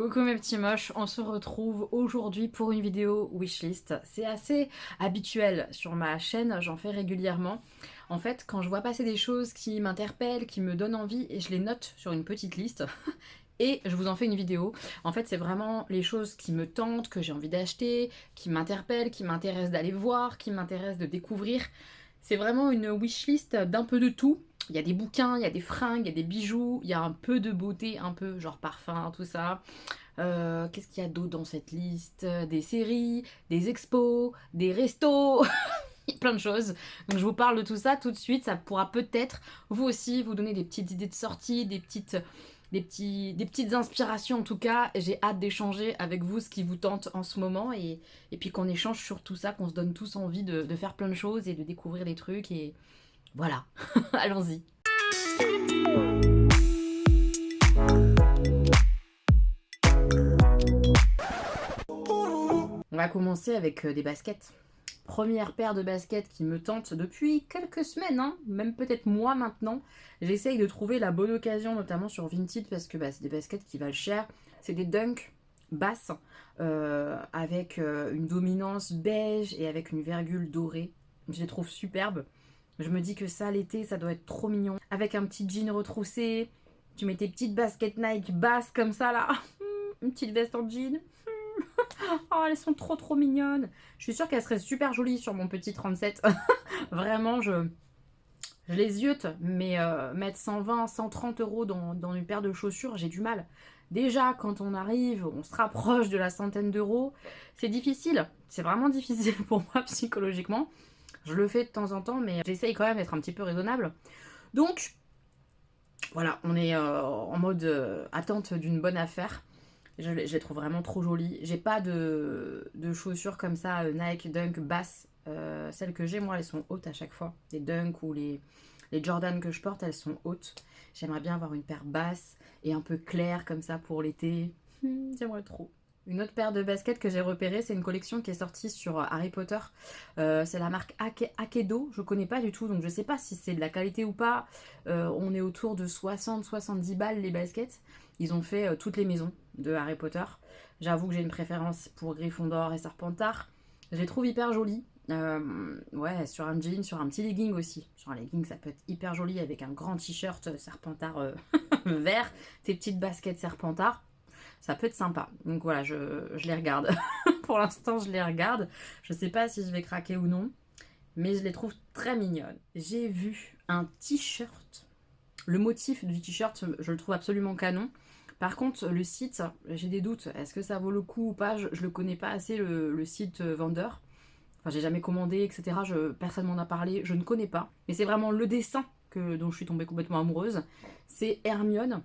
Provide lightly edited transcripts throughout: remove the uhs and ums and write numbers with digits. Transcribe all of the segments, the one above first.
Coucou mes petits moches, on se retrouve aujourd'hui pour une vidéo wishlist. C'est assez habituel sur ma chaîne, j'en fais régulièrement. En fait, quand je vois passer des choses qui m'interpellent, qui me donnent envie, et je les note sur une petite liste, et je vous en fais une vidéo. En fait, c'est vraiment les choses qui me tentent, que j'ai envie d'acheter, qui m'interpellent, qui m'intéressent d'aller voir, qui m'intéressent de découvrir. C'est vraiment une wishlist d'un peu de tout. Il y a des bouquins, il y a des fringues, il y a des bijoux, il y a un peu de beauté, un peu genre parfum, tout ça. Qu'est-ce qu'il y a d'autre dans cette liste? Des séries, des expos, des restos, plein de choses. Donc je vous parle de tout ça tout de suite. Ça pourra peut-être vous aussi vous donner des petites idées de sortie, des petites inspirations en tout cas. J'ai hâte d'échanger avec vous ce qui vous tente en ce moment et puis qu'on échange sur tout ça, qu'on se donne tous envie de faire plein de choses et de découvrir des trucs et voilà, allons-y. On va commencer avec des baskets. Première paire de baskets qui me tente depuis quelques semaines, hein, même peut-être mois maintenant. J'essaye de trouver la bonne occasion, notamment sur Vinted, parce que c'est des baskets qui valent cher. C'est des Dunk basses, avec une dominance beige et avec une virgule dorée. Je les trouve superbes. Je me dis que ça, l'été, ça doit être trop mignon. Avec un petit jean retroussé, tu mets tes petites baskets Nike basses comme ça, là. Une petite veste en jean. Oh, elles sont trop mignonnes. Je suis sûre qu'elles seraient super jolies sur mon petit 37. Vraiment, je les ziote, mais mettre 120, 130 euros dans une paire de chaussures, j'ai du mal. Déjà, quand on arrive, on se rapproche de la centaine d'euros, c'est difficile. C'est vraiment difficile pour moi psychologiquement. Je le fais de temps en temps, mais j'essaye quand même d'être un petit peu raisonnable. Donc, voilà, on est en mode attente d'une bonne affaire. Je les trouve vraiment trop jolies. J'ai pas de chaussures comme ça, Nike Dunk basses. Celles que j'ai, moi, elles sont hautes à chaque fois. Les Dunk ou les Jordan que je porte, elles sont hautes. J'aimerais bien avoir une paire basse et un peu claire comme ça pour l'été. J'aimerais trop. Une autre paire de baskets que j'ai repérée, c'est une collection qui est sortie sur Harry Potter. C'est la marque Akedo, je connais pas du tout, donc je sais pas si c'est de la qualité ou pas. On est autour de 60-70 balles les baskets. Ils ont fait toutes les maisons de Harry Potter. J'avoue que j'ai une préférence pour Gryffondor et Serpentard. Je les trouve hyper jolies. Ouais, sur un jean, sur un petit legging aussi. Sur un legging, ça peut être hyper joli avec un grand t-shirt Serpentard vert, tes petites baskets Serpentard. Ça peut être sympa. Donc voilà, je les regarde. Pour l'instant, je les regarde. Je sais pas si je vais craquer ou non, mais je les trouve très mignonnes. J'ai vu un t-shirt. Le motif du t-shirt, je le trouve absolument canon. Par contre, le site, j'ai des doutes. Est-ce que ça vaut le coup ou pas? Je le connais pas assez, le site vendeur. Enfin, j'ai jamais commandé, etc. Personne m'en a parlé, je ne connais pas. Mais c'est vraiment le dessin dont je suis tombée complètement amoureuse. C'est Hermione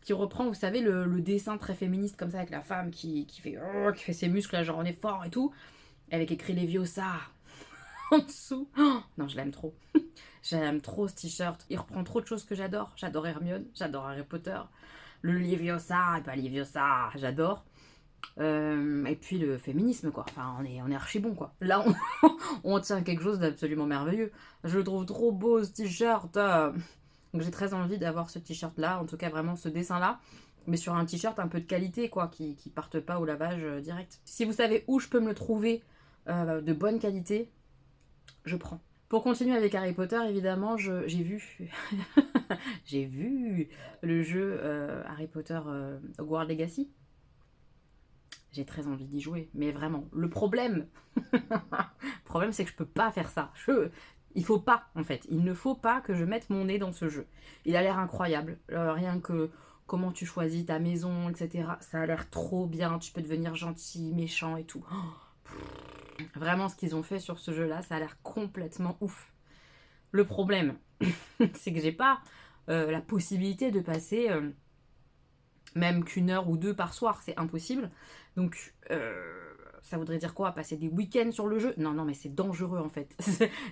qui reprend, vous savez, le dessin très féministe comme ça avec la femme qui fait ses muscles, là, genre on est fort et tout, avec écrit Leviosa en dessous. Oh, non, je l'aime trop. J'aime trop ce t-shirt. Il reprend trop de choses que j'adore. J'adore Hermione, j'adore Harry Potter. Le Leviosa, et pas Leviosa, j'adore. Et puis le féminisme, quoi. Enfin, on est archi bon, quoi. Là, on tient quelque chose d'absolument merveilleux. Je le trouve trop beau, ce t-shirt. Donc j'ai très envie d'avoir ce t-shirt-là, en tout cas vraiment ce dessin-là. Mais sur un t-shirt un peu de qualité, quoi, qui parte pas au lavage direct. Si vous savez où je peux me le trouver de bonne qualité, je prends. Pour continuer avec Harry Potter, évidemment, j'ai vu... j'ai vu le jeu Harry Potter Hogwarts Legacy. J'ai très envie d'y jouer, mais vraiment, le problème, c'est que je peux pas faire ça. Il faut pas, en fait, il ne faut pas que je mette mon nez dans ce jeu. Il a l'air incroyable, rien que comment tu choisis ta maison, etc. Ça a l'air trop bien, tu peux devenir gentil, méchant et tout. Vraiment, ce qu'ils ont fait sur ce jeu-là, ça a l'air complètement ouf. Le problème, c'est que j'ai pas la possibilité de passer même qu'une heure ou deux par soir, c'est impossible. Donc, ça voudrait dire quoi? Passer des week-ends sur le jeu? Non, non, mais c'est dangereux en fait.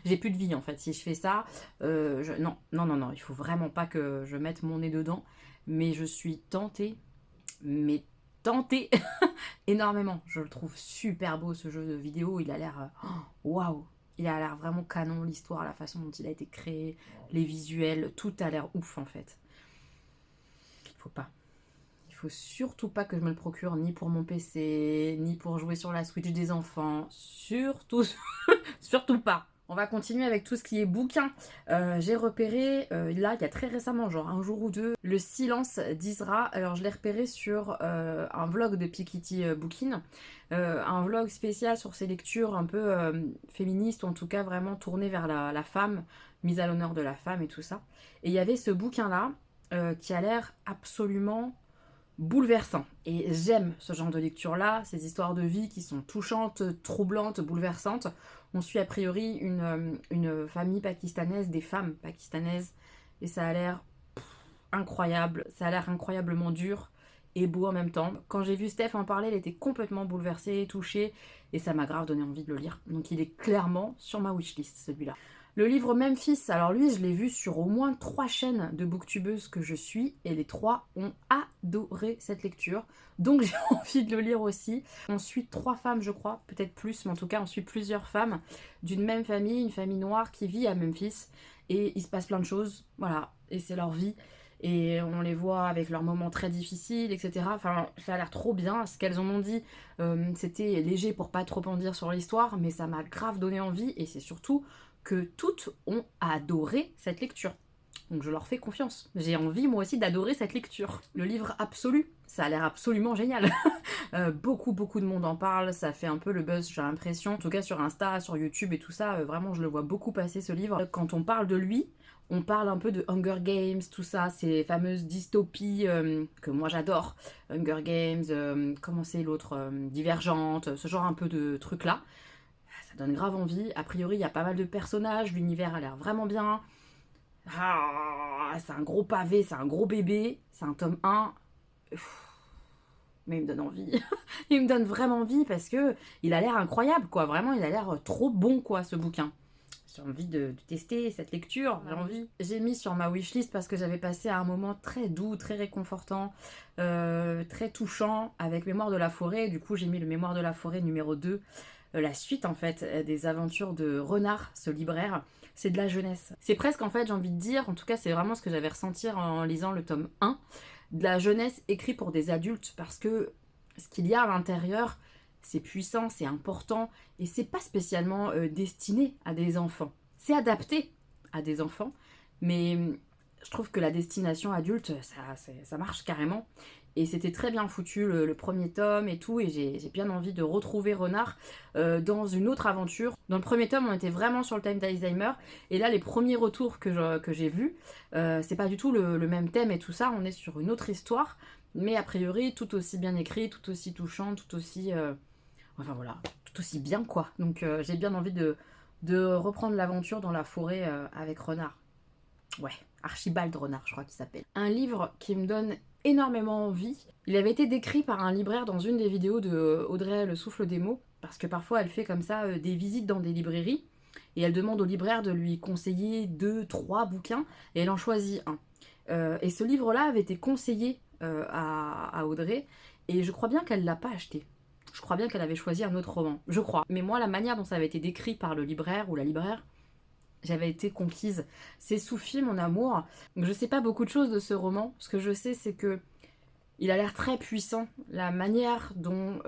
J'ai plus de vie en fait. Si je fais ça, non, il faut vraiment pas que je mette mon nez dedans. Mais je suis tentée, mais tentée énormément. Je le trouve super beau ce jeu de vidéo. Il a l'air, waouh! Il a l'air vraiment canon, l'histoire, la façon dont il a été créé, les visuels, tout a l'air ouf en fait. Il faut pas. faut surtout pas que je me le procure, ni pour mon PC, ni pour jouer sur la Switch des enfants. Surtout, surtout pas. On va continuer avec tout ce qui est bouquin. J'ai repéré, là, il y a très récemment, genre un jour ou deux, Le silence d'Isra. Alors, je l'ai repéré sur un vlog de Piketty Bookin. Un vlog spécial sur ses lectures un peu féministes, ou en tout cas vraiment tournées vers la femme, mise à l'honneur de la femme et tout ça. Et il y avait ce bouquin-là qui a l'air absolument bouleversant. Et j'aime ce genre de lecture-là, ces histoires de vie qui sont touchantes, troublantes, bouleversantes. On suit a priori une famille pakistanaise, des femmes pakistanaises, et ça a l'air incroyable, ça a l'air incroyablement dur et beau en même temps. Quand j'ai vu Steph en parler, elle était complètement bouleversée, touchée, et ça m'a grave donné envie de le lire. Donc il est clairement sur ma wishlist, celui-là. Le livre Memphis, alors lui, je l'ai vu sur au moins 3 chaînes de booktubeuses que je suis, et les 3 ont adoré cette lecture, donc j'ai envie de le lire aussi. On suit 3 femmes, je crois, peut-être plus, mais en tout cas, on suit plusieurs femmes d'une même famille, une famille noire qui vit à Memphis, et il se passe plein de choses, voilà, et c'est leur vie, et on les voit avec leurs moments très difficiles, etc. Enfin, ça a l'air trop bien, ce qu'elles en ont dit, c'était léger pour pas trop en dire sur l'histoire, mais ça m'a grave donné envie, et c'est surtout que toutes ont adoré cette lecture. Donc je leur fais confiance. J'ai envie moi aussi d'adorer cette lecture. Le livre absolu, ça a l'air absolument génial. Beaucoup de monde en parle, ça fait un peu le buzz, j'ai l'impression. En tout cas sur Insta, sur YouTube et tout ça, vraiment je le vois beaucoup passer ce livre. Quand on parle de lui, on parle un peu de Hunger Games, tout ça, ces fameuses dystopies que moi j'adore. Hunger Games, comment c'est l'autre, Divergente, ce genre un peu de trucs là. Ça donne grave envie. A priori, il y a pas mal de personnages. L'univers a l'air vraiment bien. Ah, c'est un gros pavé, c'est un gros bébé. C'est un tome 1. Mais il me donne envie. Il me donne vraiment envie parce que il a l'air incroyable, quoi. Vraiment, il a l'air trop bon, quoi, ce bouquin. J'ai envie de tester cette lecture, j'ai envie. J'ai mis sur ma wishlist parce que j'avais passé un moment très doux, très réconfortant, très touchant avec Mémoire de la forêt. Du coup, j'ai mis le Mémoire de la forêt numéro 2. La suite en fait des aventures de Renard, ce libraire, c'est de la jeunesse. C'est presque en fait, j'ai envie de dire, en tout cas c'est vraiment ce que j'avais ressenti en lisant le tome 1, de la jeunesse écrit pour des adultes, parce que ce qu'il y a à l'intérieur, c'est puissant, c'est important, et c'est pas spécialement destiné à des enfants. C'est adapté à des enfants, mais je trouve que la destination adulte, ça marche carrément. Et c'était très bien foutu le premier tome et tout, et j'ai bien envie de retrouver Renard dans une autre aventure. Dans le premier tome, on était vraiment sur le thème d'Alzheimer, et là, les premiers retours que j'ai vus, c'est pas du tout le même thème et tout ça, on est sur une autre histoire, mais a priori, tout aussi bien écrit, tout aussi touchant, tout aussi... enfin voilà, tout aussi bien quoi. Donc j'ai bien envie de reprendre l'aventure dans la forêt avec Renard. Ouais, Archibald Renard, je crois qu'il s'appelle. Un livre qui me donne énormément envie. Il avait été décrit par un libraire dans une des vidéos de Audrey Le Souffle des mots, parce que parfois elle fait comme ça des visites dans des librairies, et elle demande au libraire de lui conseiller 2, 3 bouquins, et elle en choisit un. Et ce livre-là avait été conseillé à Audrey, et je crois bien qu'elle l'a pas acheté. Je crois bien qu'elle avait choisi un autre roman, je crois. Mais moi, la manière dont ça avait été décrit par le libraire ou la libraire, j'avais été conquise. C'est Soufi, mon amour. Donc, je sais pas beaucoup de choses de ce roman. Ce que je sais, c'est que il a l'air très puissant. La manière dont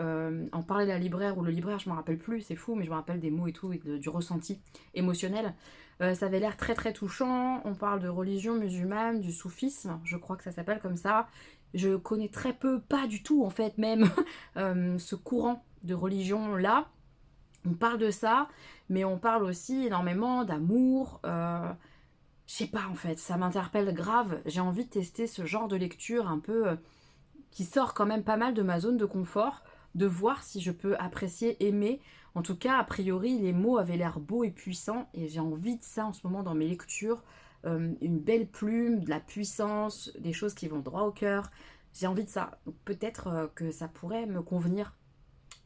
en parlait la libraire ou le libraire, je me rappelle plus, c'est fou, mais je me rappelle des mots et tout, et du ressenti émotionnel. Ça avait l'air très touchant. On parle de religion musulmane, du soufisme, je crois que ça s'appelle comme ça. Je connais très peu, pas du tout en fait même, ce courant de religion là. On parle de ça, mais on parle aussi énormément d'amour. Je sais pas en fait, ça m'interpelle grave. J'ai envie de tester ce genre de lecture un peu qui sort quand même pas mal de ma zone de confort, de voir si je peux apprécier, aimer. En tout cas, a priori, les mots avaient l'air beaux et puissants, et j'ai envie de ça en ce moment dans mes lectures. Une belle plume, de la puissance, des choses qui vont droit au cœur. J'ai envie de ça. Donc peut-être que ça pourrait me convenir.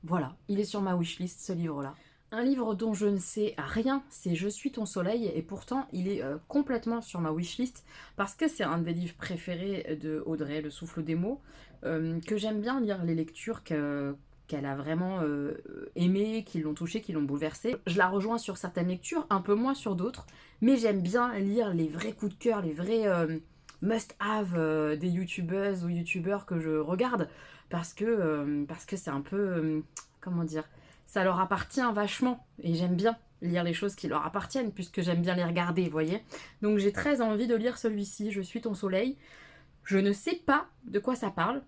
Voilà, il est sur ma wishlist ce livre-là. Un livre dont je ne sais rien, c'est Je suis ton soleil, et pourtant il est complètement sur ma wishlist parce que c'est un des livres préférés de Audrey, Le Souffle des mots, que j'aime bien lire les lectures qu'elle a vraiment aimées, qui l'ont touchée, qui l'ont bouleversée. Je la rejoins sur certaines lectures, un peu moins sur d'autres, mais j'aime bien lire les vrais coups de cœur, les vrais must-have des youtubeuses ou youtubeurs que je regarde parce que c'est un peu, comment dire, ça leur appartient vachement et j'aime bien lire les choses qui leur appartiennent puisque j'aime bien les regarder, vous voyez. Donc j'ai très envie de lire celui-ci, Je suis ton soleil. Je ne sais pas de quoi ça parle.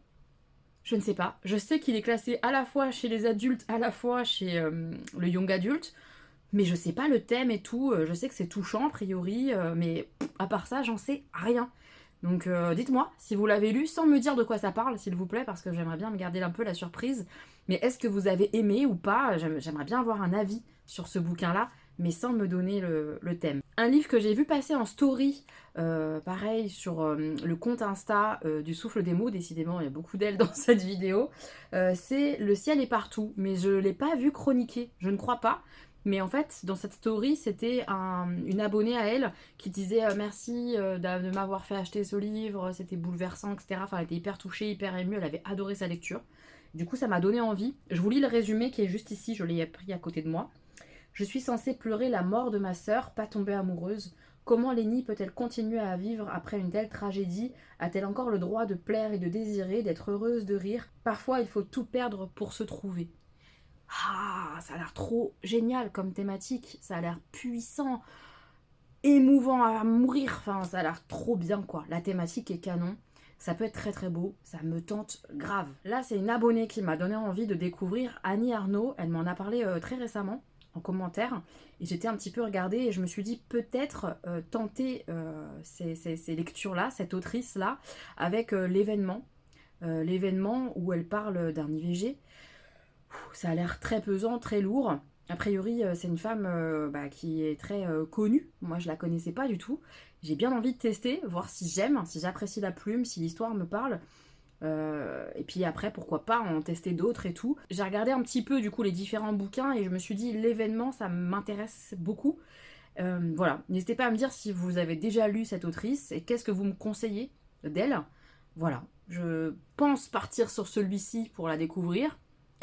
Je ne sais pas. Je sais qu'il est classé à la fois chez les adultes, à la fois chez le young adulte. Mais je sais pas le thème et tout. Je sais que c'est touchant a priori. Mais à part ça, j'en sais rien. Donc dites-moi si vous l'avez lu sans me dire de quoi ça parle, s'il vous plaît, parce que j'aimerais bien me garder un peu la surprise. Mais est-ce que vous avez aimé ou pas? J'aimerais bien avoir un avis sur ce bouquin-là, mais sans me donner le thème. Un livre que j'ai vu passer en story, pareil, sur le compte Insta du Souffle des mots, décidément il y a beaucoup d'elle dans cette vidéo, c'est Le ciel est partout, mais je ne l'ai pas vu chroniquer, je ne crois pas. Mais en fait, dans cette story, c'était une abonnée à elle qui disait merci de m'avoir fait acheter ce livre, c'était bouleversant, etc. Enfin, elle était hyper touchée, hyper émue, elle avait adoré sa lecture. Du coup, ça m'a donné envie. Je vous lis le résumé qui est juste ici, je l'ai pris à côté de moi. Je suis censée pleurer la mort de ma sœur, pas tombée amoureuse. Comment Lénie peut-elle continuer à vivre après une telle tragédie? A-t-elle encore le droit de plaire et de désirer, d'être heureuse, de rire? Parfois, il faut tout perdre pour se trouver. Ah, ça a l'air trop génial comme thématique, ça a l'air puissant, émouvant à mourir, enfin ça a l'air trop bien quoi. La thématique est canon, ça peut être très très beau, ça me tente grave. Là c'est une abonnée qui m'a donné envie de découvrir Annie Ernaux, elle m'en a parlé très récemment en commentaire et j'étais un petit peu regardée et je me suis dit peut-être tenter ces lectures-là, cette autrice-là, avec l'événement où elle parle d'un IVG. Ça a l'air très pesant, très lourd. A priori, c'est une femme qui est très connue. Moi, je la connaissais pas du tout. J'ai bien envie de tester, voir si j'aime, si j'apprécie la plume, si l'histoire me parle. Et puis après, pourquoi pas en tester d'autres et tout. J'ai regardé un petit peu du coup les différents bouquins et je me suis dit l'événement, ça m'intéresse beaucoup. Voilà, n'hésitez pas à me dire si vous avez déjà lu cette autrice et qu'est-ce que vous me conseillez d'elle. Voilà, je pense partir sur celui-ci pour la découvrir.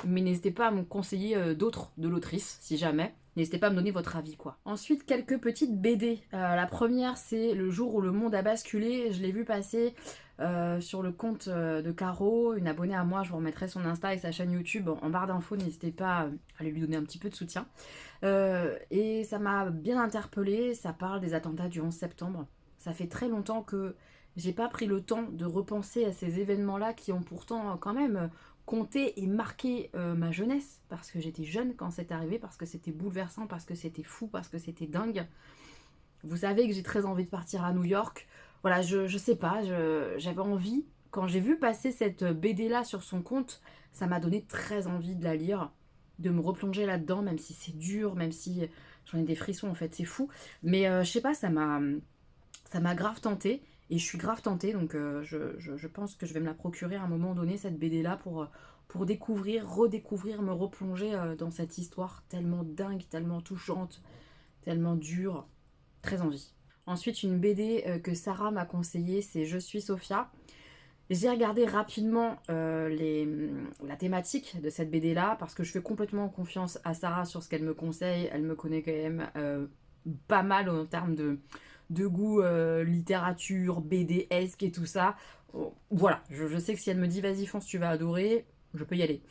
Mais n'hésitez pas à me conseiller d'autres de l'autrice, si jamais. N'hésitez pas à me donner votre avis, quoi. Ensuite, quelques petites BD. La première, c'est Le jour où le monde a basculé. Je l'ai vu passer sur le compte de Caro, une abonnée à moi. Je vous remettrai son Insta et sa chaîne YouTube en barre d'infos. N'hésitez pas à aller lui donner un petit peu de soutien. Et ça m'a bien interpellée. Ça parle des attentats du 11 septembre. Ça fait très longtemps que j'ai pas pris le temps de repenser à ces événements-là qui ont pourtant quand même compté et marqué ma jeunesse, parce que j'étais jeune quand c'est arrivé, parce que c'était bouleversant, parce que c'était fou, parce que c'était dingue. Vous savez que j'ai très envie de partir à New York. Voilà, je sais pas, j'avais envie. Quand j'ai vu passer cette BD là sur son compte, ça m'a donné très envie de la lire, de me replonger là-dedans, même si c'est dur, même si j'en ai des frissons en fait, c'est fou. Mais je sais pas, ça m'a grave tenté. Et je suis grave tentée, donc je pense que je vais me la procurer à un moment donné, cette BD-là, pour découvrir, redécouvrir, me replonger dans cette histoire tellement dingue, tellement touchante, tellement dure. Très envie. Ensuite, une BD que Sarah m'a conseillée, c'est Je suis Sophia. J'ai regardé rapidement la thématique de cette BD-là, parce que je fais complètement confiance à Sarah sur ce qu'elle me conseille. Elle me connaît quand même pas mal en termes de goût littérature, BD-esque et tout ça. Voilà, je sais que si elle me dit vas-y fonce, tu vas adorer, je peux y aller.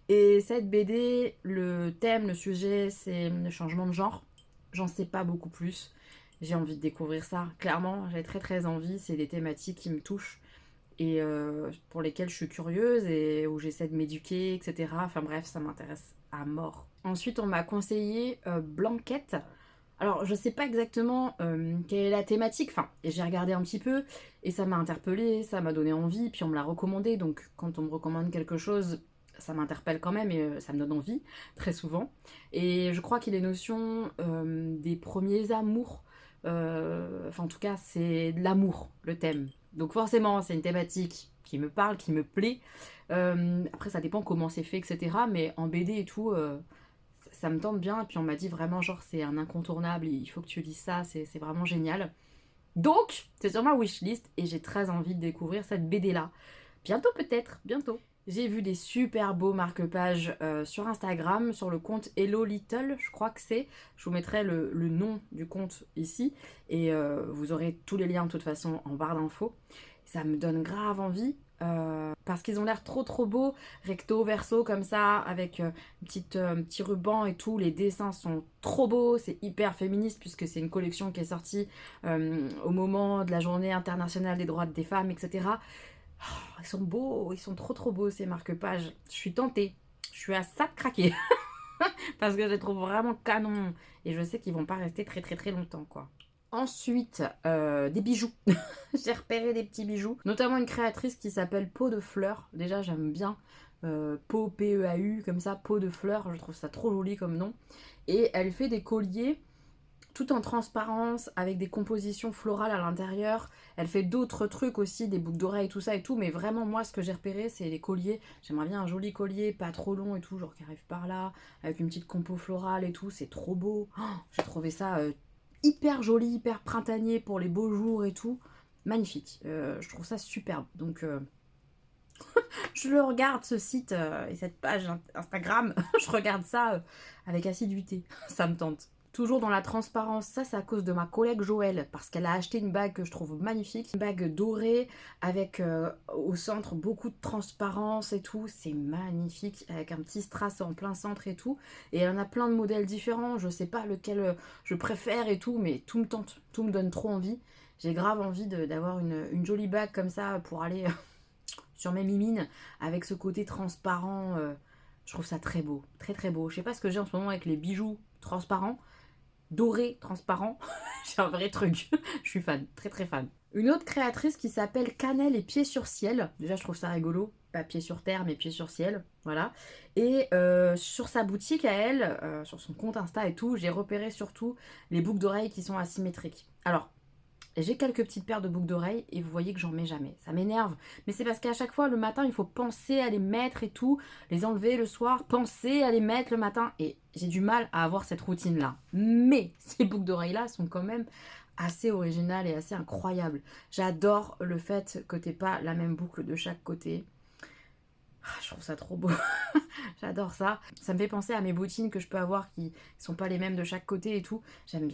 Et cette BD, le thème, le sujet, c'est le changement de genre. J'en sais pas beaucoup plus. J'ai envie de découvrir ça. Clairement, j'ai très très envie. C'est des thématiques qui me touchent et pour lesquelles je suis curieuse et où j'essaie de m'éduquer, etc. Enfin bref, ça m'intéresse à mort. Ensuite, on m'a conseillé Blanquette. Alors, je sais pas exactement quelle est la thématique, enfin, et j'ai regardé un petit peu, et ça m'a interpellée, ça m'a donné envie, puis on me l'a recommandé, donc quand on me recommande quelque chose, ça m'interpelle quand même, et ça me donne envie, très souvent. Et je crois qu'il est notion des premiers amours, enfin en tout cas, c'est de l'amour, le thème. Donc forcément, c'est une thématique qui me parle, qui me plaît. Après, ça dépend comment c'est fait, etc. Mais en BD et tout ça me tente bien, et puis on m'a dit vraiment genre c'est un incontournable, il faut que tu lises ça, c'est vraiment génial. Donc, c'est sur ma wishlist, et j'ai très envie de découvrir cette BD là. Bientôt peut-être, bientôt. J'ai vu des super beaux marque-pages sur Instagram, sur le compte Hello Little, je crois que c'est. Je vous mettrai le nom du compte ici et vous aurez tous les liens de toute façon en barre d'infos. Ça me donne grave envie parce qu'ils ont l'air trop beaux, recto, verso comme ça, avec un petit ruban et tout. Les dessins sont trop beaux, c'est hyper féministe puisque c'est une collection qui est sortie au moment de la journée internationale des droits des femmes, etc. Oh, ils sont beaux, ils sont trop beaux ces marque-pages. Je suis tentée, je suis à ça de craquer parce que je les trouve vraiment canon et je sais qu'ils vont pas rester très longtemps quoi. Ensuite, des bijoux. J'ai repéré des petits bijoux, notamment une créatrice qui s'appelle Peau de Fleurs. Déjà, j'aime bien Peau, P-E-A-U, comme ça, Peau de Fleurs. Je trouve ça trop joli comme nom. Et elle fait des colliers tout en transparence, avec des compositions florales à l'intérieur. Elle fait d'autres trucs aussi, des boucles d'oreilles, tout ça et tout. Mais vraiment, moi, ce que j'ai repéré, c'est les colliers. J'aimerais bien un joli collier, pas trop long et tout, genre qui arrive par là, avec une petite compo florale et tout. C'est trop beau. Oh, j'ai trouvé ça hyper joli, hyper printanier pour les beaux jours et tout. Magnifique. Je trouve ça superbe. Donc, je le regarde, ce site et cette page Instagram. Je regarde ça avec assiduité. Ça me tente. Toujours dans la transparence, ça c'est à cause de ma collègue Joëlle, parce qu'elle a acheté une bague que je trouve magnifique, une bague dorée avec au centre beaucoup de transparence et tout, c'est magnifique, avec un petit strass en plein centre et tout, et elle en a plein de modèles différents, je sais pas lequel je préfère et tout, mais tout me tente, tout me donne trop envie, j'ai grave envie d'avoir une jolie bague comme ça pour aller sur mes mimines, avec ce côté transparent, je trouve ça très beau, très beau, je sais pas ce que j'ai en ce moment avec les bijoux transparents, doré, transparent. J'ai un vrai truc. Je suis fan, très fan. Une autre créatrice qui s'appelle Cannelle et Pieds sur Ciel. Déjà, je trouve ça rigolo. Pas pieds sur terre, mais pieds sur ciel. Voilà. Et sur sa boutique à elle, sur son compte Insta et tout, j'ai repéré surtout les boucles d'oreilles qui sont asymétriques. Alors, j'ai quelques petites paires de boucles d'oreilles et vous voyez que j'en mets jamais. Ça m'énerve. Mais c'est parce qu'à chaque fois, le matin, il faut penser à les mettre et tout. Les enlever le soir, penser à les mettre le matin. Et j'ai du mal à avoir cette routine-là. Mais ces boucles d'oreilles-là sont quand même assez originales et assez incroyables. J'adore le fait que t'aies pas la même boucle de chaque côté. Je trouve ça trop beau. J'adore ça. Ça me fait penser à mes bottines que je peux avoir qui sont pas les mêmes de chaque côté et tout. J'aime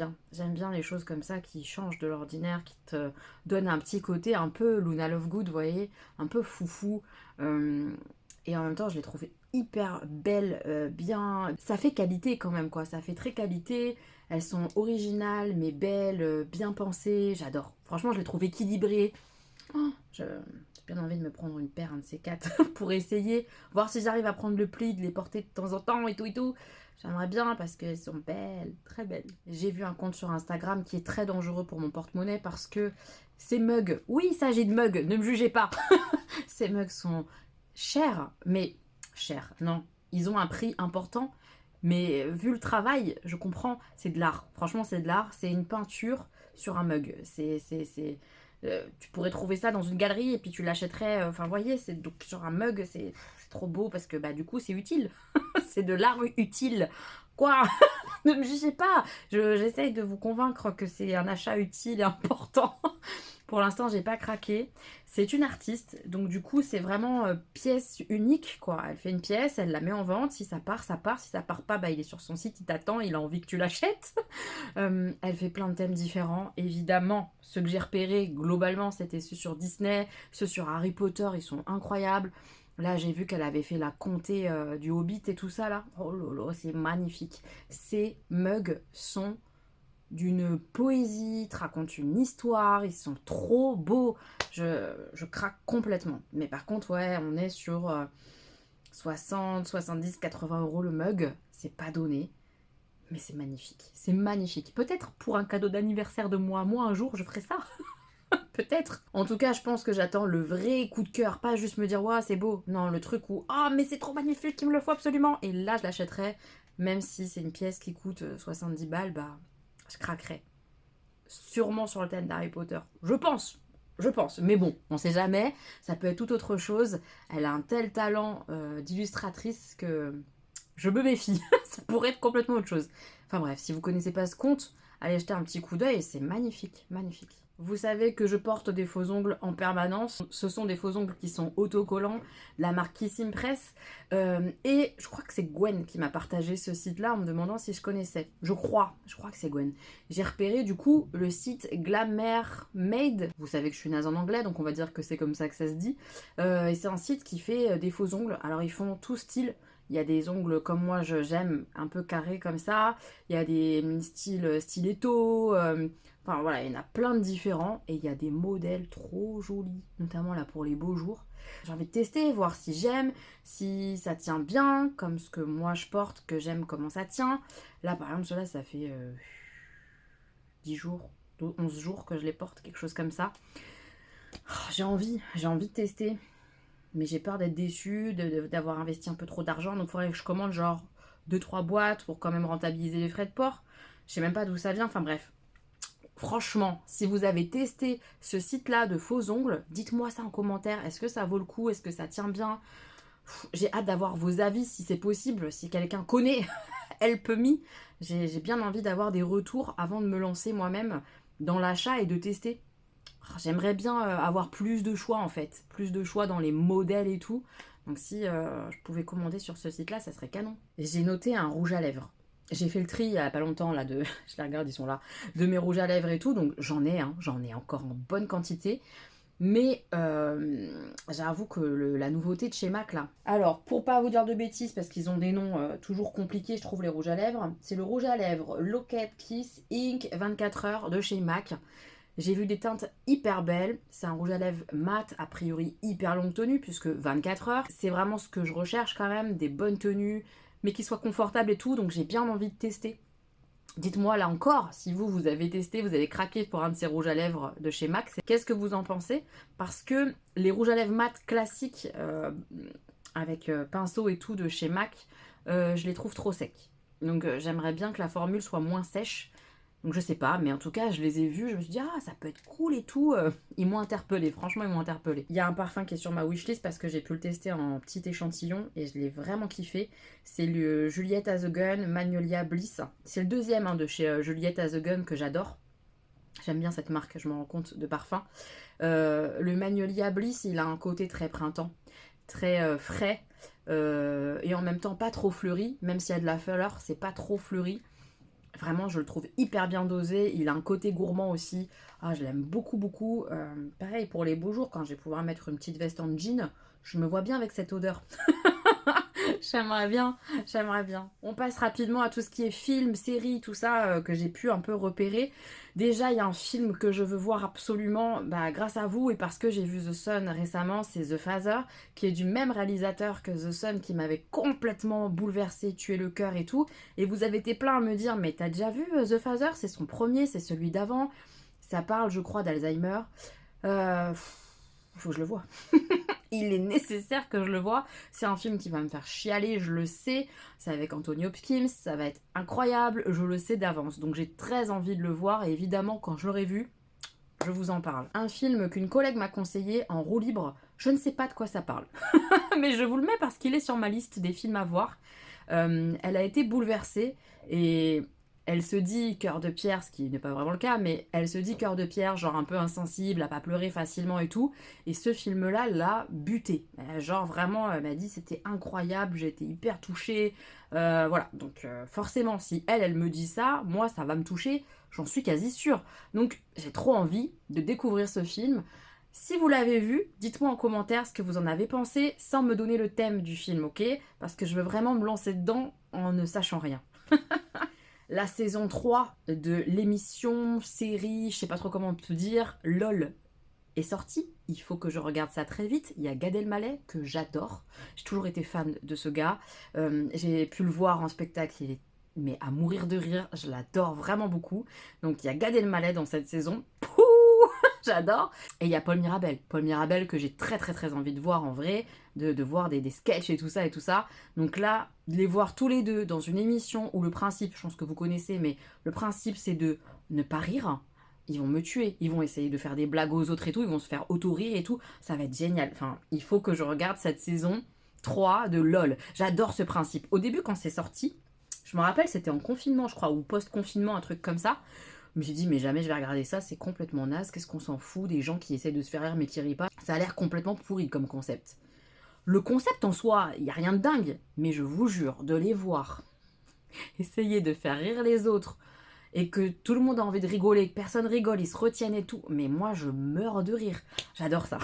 bien les choses comme ça qui changent de l'ordinaire, qui te donnent un petit côté un peu Luna Lovegood, vous voyez, un peu foufou. Et en même temps, je les trouve hyper belles, bien... Ça fait qualité quand même, quoi. Ça fait très qualité. Elles sont originales, mais belles, bien pensées. J'adore. Franchement, je les trouve équilibrées. Oh, j'ai bien envie de me prendre une paire, un de ces quatre, pour essayer, voir si j'arrive à prendre le pli, de les porter de temps en temps et tout. J'aimerais bien parce qu'elles sont belles, très belles. J'ai vu un compte sur Instagram qui est très dangereux pour mon porte-monnaie parce que ces mugs, oui, il s'agit de mugs, ne me jugez pas. Ces mugs sont chers, mais chers, non. Ils ont un prix important, mais vu le travail, je comprends, c'est de l'art. Franchement, c'est de l'art, c'est une peinture sur un mug. Tu pourrais trouver ça dans une galerie et puis tu l'achèterais. Enfin, vous voyez, c'est donc sur un mug, c'est trop beau parce que bah du coup c'est utile. C'est de l'art utile. Quoi? Ne me jugez pas. J'essaye de vous convaincre que c'est un achat utile et important. Pour l'instant, j'ai pas craqué. C'est une artiste, donc du coup, c'est vraiment pièce unique, quoi. Elle fait une pièce, elle la met en vente. Si ça part, ça part. Si ça part pas, bah, il est sur son site, il t'attend, il a envie que tu l'achètes. Elle fait plein de thèmes différents. Évidemment, ceux que j'ai repérés, globalement, c'était ceux sur Disney, ceux sur Harry Potter, ils sont incroyables. Là, j'ai vu qu'elle avait fait la comté du Hobbit et tout ça, là. Oh là là, c'est magnifique. Ces mugs sont d'une poésie, te racontent une histoire, ils sont trop beaux. Je craque complètement. Mais par contre, ouais, on est sur 60, 70, 80 euros le mug. C'est pas donné. Mais c'est magnifique. C'est magnifique. Peut-être pour un cadeau d'anniversaire de moi, un jour, je ferai ça. Peut-être. En tout cas, je pense que j'attends le vrai coup de cœur. Pas juste me dire, ouais, c'est beau. Non, le truc où, ah, mais c'est trop magnifique, il me le faut absolument. Et là, je l'achèterai. Même si c'est une pièce qui coûte 70 balles, bah, je craquerai. Sûrement sur le thème d'Harry Potter. Je pense. Mais bon, on sait jamais. Ça peut être tout autre chose. Elle a un tel talent d'illustratrice que je me méfie. Ça pourrait être complètement autre chose. Enfin bref, si vous connaissez pas ce conte, allez jeter un petit coup d'œil. C'est magnifique, magnifique. Vous savez que je porte des faux ongles en permanence. Ce sont des faux ongles qui sont autocollants, de la marque Kissing Press. Et je crois que c'est Gwen qui m'a partagé ce site-là en me demandant si je connaissais. Je crois que c'est Gwen. J'ai repéré du coup le site Glamour Made. Vous savez que je suis naze en anglais, donc on va dire que c'est comme ça que ça se dit. Et c'est un site qui fait des faux ongles. Alors ils font tout style. Il y a des ongles comme moi j'aime, un peu carrés comme ça. Il y a des styles stiletto. Enfin voilà, il y en a plein de différents et il y a des modèles trop jolis, notamment là pour les beaux jours. J'ai envie de tester, voir si j'aime, si ça tient bien, comme ce que moi je porte, que j'aime comment ça tient. Là par exemple, cela ça fait 10 jours, 11 jours que je les porte, quelque chose comme ça. Oh, j'ai envie de tester, mais j'ai peur d'être déçue, d'avoir investi un peu trop d'argent, donc il faudrait que je commande genre 2-3 boîtes pour quand même rentabiliser les frais de port. Je sais même pas d'où ça vient, enfin bref. Franchement, si vous avez testé ce site-là de faux ongles, dites-moi ça en commentaire. Est-ce que ça vaut le coup? Est-ce que ça tient bien? J'ai hâte d'avoir vos avis si c'est possible. Si quelqu'un connaît Help Me, j'ai bien envie d'avoir des retours avant de me lancer moi-même dans l'achat et de tester. J'aimerais bien avoir plus de choix en fait. Plus de choix dans les modèles et tout. Donc si je pouvais commander sur ce site-là, ça serait canon. J'ai noté un rouge à lèvres. J'ai fait le tri il y a pas longtemps là je les regarde, ils sont là, de mes rouges à lèvres et tout, donc j'en ai encore en bonne quantité. Mais j'avoue que la nouveauté de chez MAC là. Alors, pour pas vous dire de bêtises, parce qu'ils ont des noms toujours compliqués, je trouve les rouges à lèvres, c'est le rouge à lèvres Locket Kiss Ink 24 heures de chez MAC. J'ai vu des teintes hyper belles. C'est un rouge à lèvres mat, a priori hyper longue tenue, puisque 24 heures. C'est vraiment ce que je recherche quand même, des bonnes tenues, mais qui soient confortables et tout, donc j'ai bien envie de tester. Dites-moi là encore, si vous avez testé, vous avez craqué pour un de ces rouges à lèvres de chez MAC, qu'est-ce que vous en pensez? Parce que les rouges à lèvres mat classiques, avec pinceau et tout de chez MAC, je les trouve trop secs. Donc j'aimerais bien que la formule soit moins sèche. Donc je sais pas, mais en tout cas, je les ai vus, je me suis dit, ah, ça peut être cool et tout. Ils m'ont interpellé, franchement, ils m'ont interpellé. Il y a un parfum qui est sur ma wishlist parce que j'ai pu le tester en petit échantillon et je l'ai vraiment kiffé. C'est le Juliette Has a Gun Magnolia Bliss. C'est le deuxième de chez Juliette Has a Gun que j'adore. J'aime bien cette marque, je me rends compte, de parfum. Le Magnolia Bliss, il a un côté très printemps, très frais et en même temps pas trop fleuri. Même s'il y a de la fleur, c'est pas trop fleuri. Vraiment, je le trouve hyper bien dosé. Il a un côté gourmand aussi. Ah, je l'aime beaucoup, beaucoup. Pareil, pour les beaux jours, quand je vais pouvoir mettre une petite veste en jean, je me vois bien avec cette odeur. J'aimerais bien, j'aimerais bien. On passe rapidement à tout ce qui est film, série, tout ça que j'ai pu un peu repérer. Déjà, il y a un film que je veux voir absolument grâce à vous et parce que j'ai vu The Sun récemment, c'est The Father, qui est du même réalisateur que The Sun qui m'avait complètement bouleversé, tué le cœur et tout. Et vous avez été plein à me dire, mais t'as déjà vu The Father? C'est son premier, c'est celui d'avant. Ça parle, je crois, d'Alzheimer. Faut que je le voie. Il est nécessaire que je le voie. C'est un film qui va me faire chialer, je le sais. C'est avec Anthony Hopkins, ça va être incroyable, je le sais d'avance. Donc j'ai très envie de le voir et évidemment quand je l'aurai vu, je vous en parle. Un film qu'une collègue m'a conseillé en roue libre, je ne sais pas de quoi ça parle. Mais je vous le mets parce qu'il est sur ma liste des films à voir. Elle a été bouleversée et elle se dit cœur de pierre, ce qui n'est pas vraiment le cas, mais elle se dit cœur de pierre, genre un peu insensible, à pas pleurer facilement et tout. Et ce film-là l'a buté. Genre vraiment, elle m'a dit c'était incroyable, j'ai été hyper touchée. Voilà, donc forcément, si elle me dit ça, moi ça va me toucher, j'en suis quasi sûre. Donc j'ai trop envie de découvrir ce film. Si vous l'avez vu, dites-moi en commentaire ce que vous en avez pensé, sans me donner le thème du film, ok? Parce que je veux vraiment me lancer dedans en ne sachant rien. La saison 3 de l'émission, série, je sais pas trop comment on peut dire, LOL est sortie. Il faut que je regarde ça très vite. Il y a Gad Elmaleh que j'adore. J'ai toujours été fan de ce gars. J'ai pu le voir en spectacle, il est mais à mourir de rire. Je l'adore vraiment beaucoup. Donc il y a Gad Elmaleh dans cette saison. Pouh, j'adore. Et il y a Paul Mirabel. Paul Mirabel que j'ai très très très envie de voir en vrai. De voir des sketchs et tout ça et tout ça. Donc là, de les voir tous les deux dans une émission où le principe, je pense que vous connaissez, mais le principe c'est de ne pas rire. Ils vont me tuer, ils vont essayer de faire des blagues aux autres et tout, ils vont se faire auto-rire et tout, ça va être génial. Enfin, il faut que je regarde cette saison 3 de LOL. J'adore ce principe. Au début, quand c'est sorti, je me rappelle, c'était en confinement, je crois, ou post-confinement, un truc comme ça. Je me suis dit, mais jamais je vais regarder ça, c'est complètement naze, qu'est-ce qu'on s'en fout des gens qui essaient de se faire rire mais qui rient pas. Ça a l'air complètement pourri comme concept. Le concept en soi, il n'y a rien de dingue, mais je vous jure, de les voir essayer de faire rire les autres et que tout le monde a envie de rigoler, que personne rigole, ils se retiennent et tout, mais moi je meurs de rire. J'adore ça.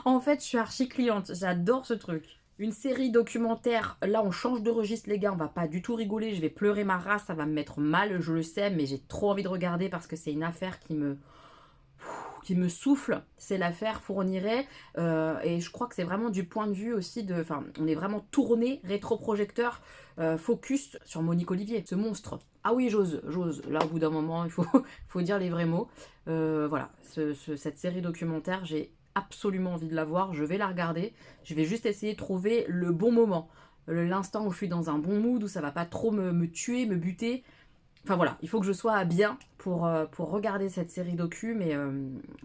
En fait, je suis archi cliente, j'adore ce truc. Une série documentaire, là on change de registre les gars, on va pas du tout rigoler, je vais pleurer ma race, ça va me mettre mal, je le sais, mais j'ai trop envie de regarder parce que c'est une affaire qui me souffle, c'est l'affaire Fourniret, et je crois que c'est vraiment du point de vue aussi de... Enfin, on est vraiment tourné, rétroprojecteur, focus sur Monique Olivier, ce monstre. Ah oui, j'ose, là au bout d'un moment, il faut dire les vrais mots. Voilà, cette série documentaire, j'ai absolument envie de la voir, je vais la regarder, je vais juste essayer de trouver le bon moment, l'instant où je suis dans un bon mood, où ça va pas trop me tuer, me buter. Enfin voilà, il faut que je sois à bien pour regarder cette série docu, mais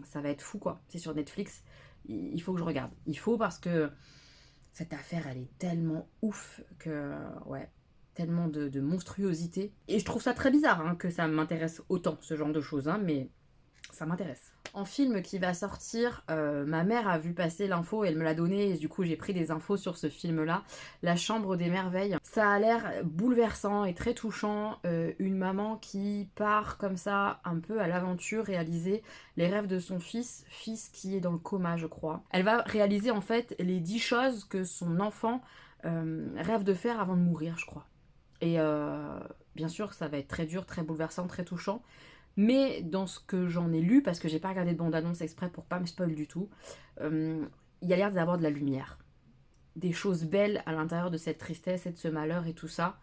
ça va être fou quoi. C'est sur Netflix, il faut que je regarde. Il faut parce que cette affaire, elle est tellement ouf que, ouais, tellement de monstruosité. Et je trouve ça très bizarre hein, que ça m'intéresse autant, ce genre de choses, hein, mais ça m'intéresse. En film qui va sortir, ma mère a vu passer l'info, elle me l'a donné et du coup j'ai pris des infos sur ce film-là, La Chambre des Merveilles. Ça a l'air bouleversant et très touchant, une maman qui part comme ça un peu à l'aventure, réaliser les rêves de son fils qui est dans le coma je crois. Elle va réaliser en fait les 10 choses que son enfant rêve de faire avant de mourir je crois. Et bien sûr ça va être très dur, très bouleversant, très touchant. Mais dans ce que j'en ai lu, parce que j'ai pas regardé de bande-annonce exprès pour pas me spoil du tout, il y a l'air d'avoir de la lumière. Des choses belles à l'intérieur de cette tristesse et de ce malheur et tout ça.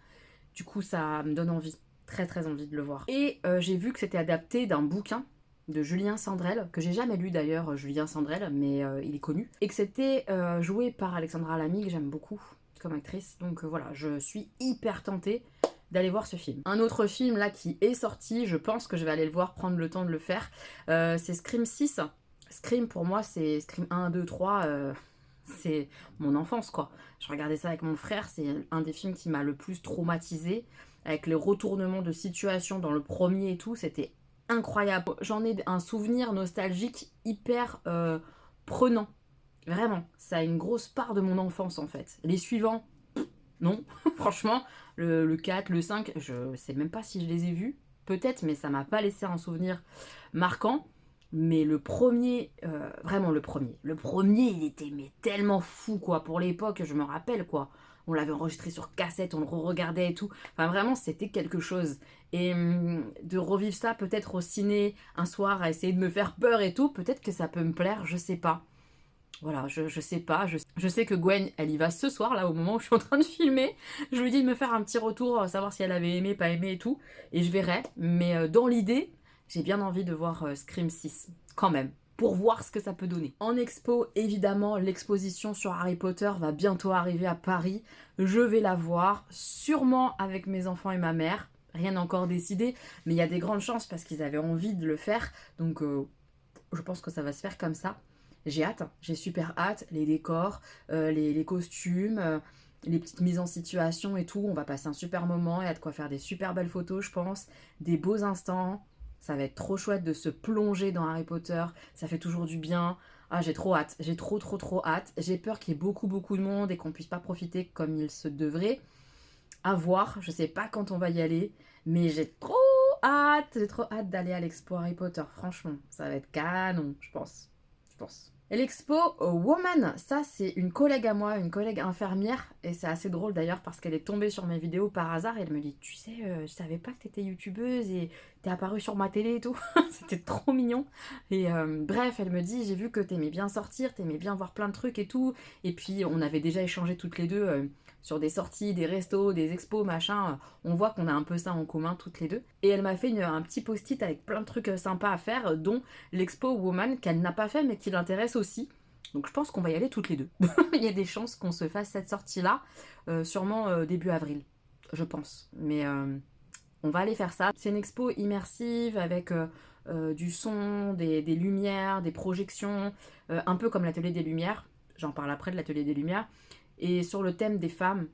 Du coup, ça me donne envie, très très envie de le voir. Et j'ai vu que c'était adapté d'un bouquin de Julien Sandrel, que j'ai jamais lu d'ailleurs, Julien Sandrel, mais il est connu. Et que c'était joué par Alexandra Lamy, que j'aime beaucoup comme actrice. Donc voilà, je suis hyper tentée d'aller voir ce film. Un autre film là qui est sorti, je pense que je vais aller le voir, prendre le temps de le faire, c'est Scream 6. Scream pour moi c'est Scream 1, 2, 3, c'est mon enfance quoi. Je regardais ça avec mon frère, c'est un des films qui m'a le plus traumatisé, avec les retournements de situation dans le premier et tout, c'était incroyable. J'en ai un souvenir nostalgique hyper prenant, vraiment. Ça a une grosse part de mon enfance en fait. Les suivants, non, franchement, le 4, le 5, je sais même pas si je les ai vus. Peut-être, mais ça m'a pas laissé un souvenir marquant. Mais le premier, vraiment le premier. Le premier, il était mais tellement fou, quoi. Pour l'époque, je me rappelle, quoi. On l'avait enregistré sur cassette, on le re-regardait et tout. Enfin, vraiment, c'était quelque chose. Et de revivre ça peut-être au ciné un soir, à essayer de me faire peur et tout, peut-être que ça peut me plaire, je sais pas. Voilà, je sais pas. Je sais que Gwen, elle y va ce soir, là, au moment où je suis en train de filmer. Je lui dis de me faire un petit retour, savoir si elle avait aimé, pas aimé et tout. Et je verrai. Mais dans l'idée, j'ai bien envie de voir Scream 6, quand même, pour voir ce que ça peut donner. En expo, évidemment, l'exposition sur Harry Potter va bientôt arriver à Paris. Je vais la voir, sûrement avec mes enfants et ma mère. Rien n'est encore décidé, mais il y a des grandes chances parce qu'ils avaient envie de le faire. Donc, je pense que ça va se faire comme ça. J'ai hâte, j'ai super hâte, les décors, les costumes, les petites mises en situation et tout, on va passer un super moment, il y a de quoi faire des super belles photos je pense, des beaux instants, ça va être trop chouette de se plonger dans Harry Potter, ça fait toujours du bien, ah j'ai trop hâte, j'ai trop hâte, j'ai peur qu'il y ait beaucoup de monde et qu'on puisse pas profiter comme il se devrait, à voir, je sais pas quand on va y aller, mais j'ai trop hâte d'aller à l'expo Harry Potter, franchement, ça va être canon, je pense. Et l'expo Woman, ça c'est une collègue à moi, une collègue infirmière, et c'est assez drôle d'ailleurs parce qu'elle est tombée sur mes vidéos par hasard et elle me dit tu sais, je savais pas que t'étais youtubeuse et t'es apparue sur ma télé et tout, c'était trop mignon. Et bref, elle me dit j'ai vu que t'aimais bien sortir, t'aimais bien voir plein de trucs et tout, et puis on avait déjà échangé toutes les deux sur des sorties, des restos, des expos, machin, on voit qu'on a un peu ça en commun toutes les deux. Et elle m'a fait un petit post-it avec plein de trucs sympas à faire, dont l'expo Woman qu'elle n'a pas fait mais qui l'intéresse aussi. Donc je pense qu'on va y aller toutes les deux. Il y a des chances qu'on se fasse cette sortie-là, sûrement début avril, je pense. Mais on va aller faire ça. C'est une expo immersive avec du son, des lumières, des projections, un peu comme l'atelier des lumières. J'en parle après de l'atelier des lumières. Et sur le thème des femmes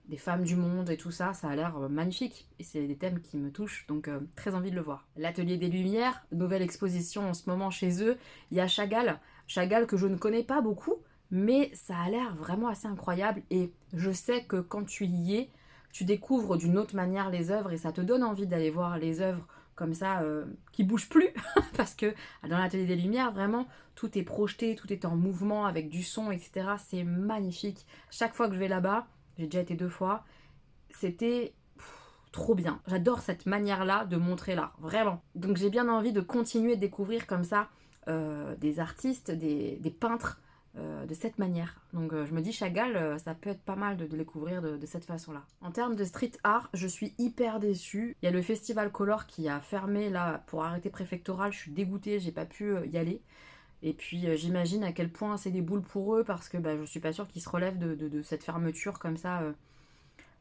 du monde et tout ça, ça a l'air magnifique. Et c'est des thèmes qui me touchent, donc très envie de le voir. L'Atelier des Lumières, nouvelle exposition en ce moment chez eux. Il y a Chagall, Chagall que je ne connais pas beaucoup, mais ça a l'air vraiment assez incroyable. Et je sais que quand tu y es, tu découvres d'une autre manière les œuvres et ça te donne envie d'aller voir les œuvres comme ça, qui bougent plus. Parce que dans l'Atelier des Lumières, vraiment, tout est projeté, tout est en mouvement avec du son, etc. C'est magnifique. Chaque fois que je vais là-bas, j'ai déjà été 2 fois, c'était trop bien. J'adore cette manière-là de montrer l'art, vraiment. Donc j'ai bien envie de continuer de découvrir comme ça des artistes, des peintres de cette manière. Donc je me dis Chagall, ça peut être pas mal de le découvrir de cette façon-là. En termes de street art, je suis hyper déçue. Il y a le Festival Color qui a fermé là pour arrêter préfectoral. Je suis dégoûtée, j'ai pas pu y aller. Et puis j'imagine à quel point c'est des boules pour eux parce que je suis pas sûre qu'ils se relèvent de cette fermeture comme ça.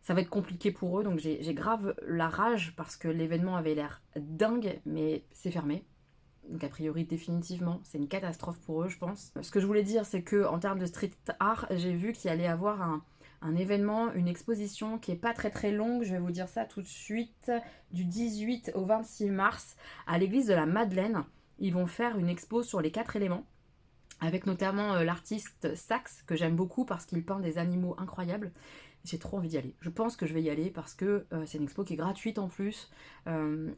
Ça va être compliqué pour eux, donc j'ai grave la rage parce que l'événement avait l'air dingue, mais c'est fermé. Donc a priori définitivement, c'est une catastrophe pour eux je pense. Ce que je voulais dire c'est que en termes de street art, j'ai vu qu'il allait avoir un événement, une exposition qui est pas très longue, je vais vous dire ça tout de suite, du 18 au 26 mars à l'église de la Madeleine. Ils vont faire une expo sur les 4 éléments, avec notamment l'artiste Sax, que j'aime beaucoup parce qu'il peint des animaux incroyables. J'ai trop envie d'y aller. Je pense que je vais y aller parce que c'est une expo qui est gratuite en plus.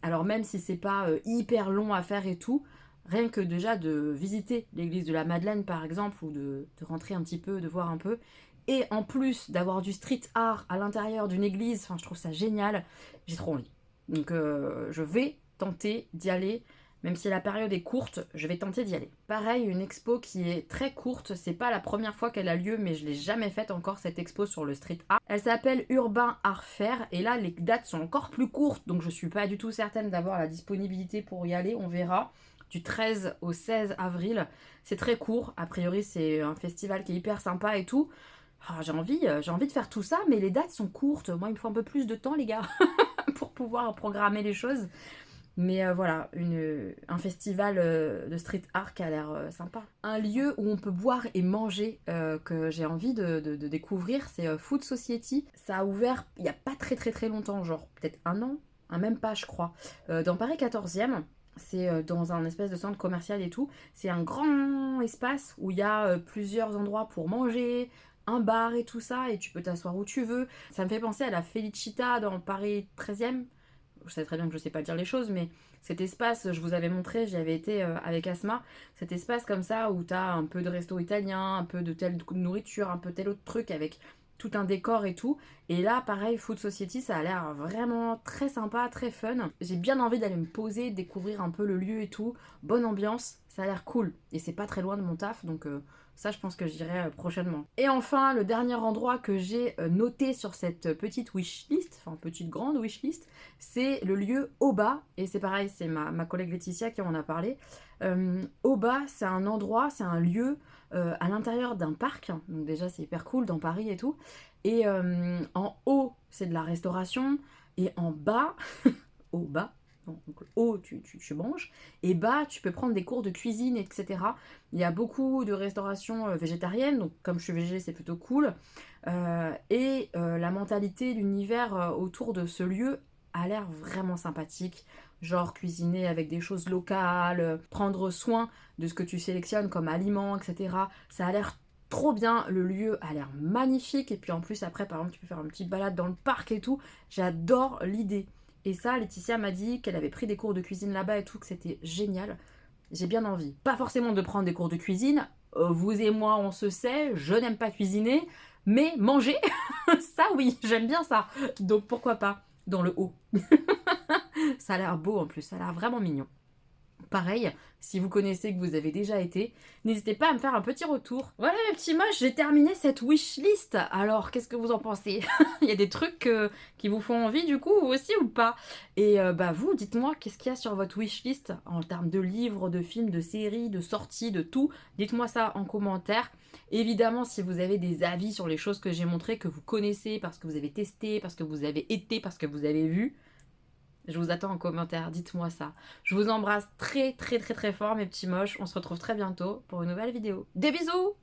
Alors même si c'est pas hyper long à faire et tout, rien que déjà de visiter l'église de la Madeleine par exemple, ou de rentrer un petit peu, de voir un peu, et en plus d'avoir du street art à l'intérieur d'une église, enfin je trouve ça génial, j'ai trop envie. Donc je vais tenter d'y aller. Même si la période est courte, je vais tenter d'y aller. Pareil, une expo qui est très courte, c'est pas la première fois qu'elle a lieu, mais je l'ai jamais faite encore cette expo sur le street art. Elle s'appelle Urbain Art Fair, et là les dates sont encore plus courtes, donc je suis pas du tout certaine d'avoir la disponibilité pour y aller, on verra. Du 13 au 16 avril, c'est très court, a priori c'est un festival qui est hyper sympa et tout. Ah, j'ai envie de faire tout ça, mais les dates sont courtes, moi il me faut un peu plus de temps les gars, pour pouvoir programmer les choses. Mais voilà, un festival de street art qui a l'air sympa. Un lieu où on peut boire et manger que j'ai envie de découvrir, c'est Food Society. Ça a ouvert il n'y a pas très longtemps, genre peut-être 1 an, même pas je crois, dans Paris 14e. C'est dans un espèce de centre commercial et tout. C'est un grand espace où il y a plusieurs endroits pour manger, un bar et tout ça, et tu peux t'asseoir où tu veux. Ça me fait penser à la Felicita dans Paris 13e. Je sais très bien que je sais pas dire les choses, mais cet espace, je vous avais montré, j'y avais été avec Asma, cet espace comme ça où t'as un peu de resto italien, un peu de telle nourriture, un peu tel autre truc avec tout un décor et tout. Et là, pareil, Food Society, ça a l'air vraiment très sympa, très fun. J'ai bien envie d'aller me poser, découvrir un peu le lieu et tout. Bonne ambiance, ça a l'air cool. Et c'est pas très loin de mon taf, donc ça, je pense que j'irai prochainement. Et enfin, le dernier endroit que j'ai noté sur cette petite wishlist, enfin petite grande wishlist, c'est le lieu Oba. Et c'est pareil, c'est ma collègue Laetitia qui en a parlé. Oba, c'est un endroit, c'est un lieu à l'intérieur d'un parc. Donc déjà, c'est hyper cool dans Paris et tout. Et en haut, c'est de la restauration. Et en bas, au bas, donc haut, tu manges, et bas, tu peux prendre des cours de cuisine, etc. Il y a beaucoup de restauration végétarienne, donc comme je suis végé, c'est plutôt cool. Et la mentalité, l'univers autour de ce lieu a l'air vraiment sympathique. Genre cuisiner avec des choses locales, prendre soin de ce que tu sélectionnes comme aliments, etc. Ça a l'air trop bien, le lieu a l'air magnifique. Et puis en plus, après, par exemple, tu peux faire une petite balade dans le parc et tout. J'adore l'idée. Et ça, Laetitia m'a dit qu'elle avait pris des cours de cuisine là-bas et tout, que c'était génial. J'ai bien envie. Pas forcément de prendre des cours de cuisine. Vous et moi, on se sait, je n'aime pas cuisiner. Mais manger, ça oui, j'aime bien ça. Donc pourquoi pas dans le haut. Ça a l'air beau en plus, ça a l'air vraiment mignon. Pareil, si vous connaissez, que vous avez déjà été, n'hésitez pas à me faire un petit retour. Voilà mes petits moches, j'ai terminé cette wishlist. Alors, qu'est-ce que vous en pensez? Il y a des trucs qui vous font envie du coup, vous aussi ou pas? Et vous, dites-moi, qu'est-ce qu'il y a sur votre wishlist en termes de livres, de films, de séries, de sorties, de tout? Dites-moi ça en commentaire. Évidemment, si vous avez des avis sur les choses que j'ai montrées, que vous connaissez, parce que vous avez testé, parce que vous avez été, parce que vous avez vu, je vous attends en commentaire, dites-moi ça. Je vous embrasse très fort mes petits moches. On se retrouve très bientôt pour une nouvelle vidéo. Des bisous!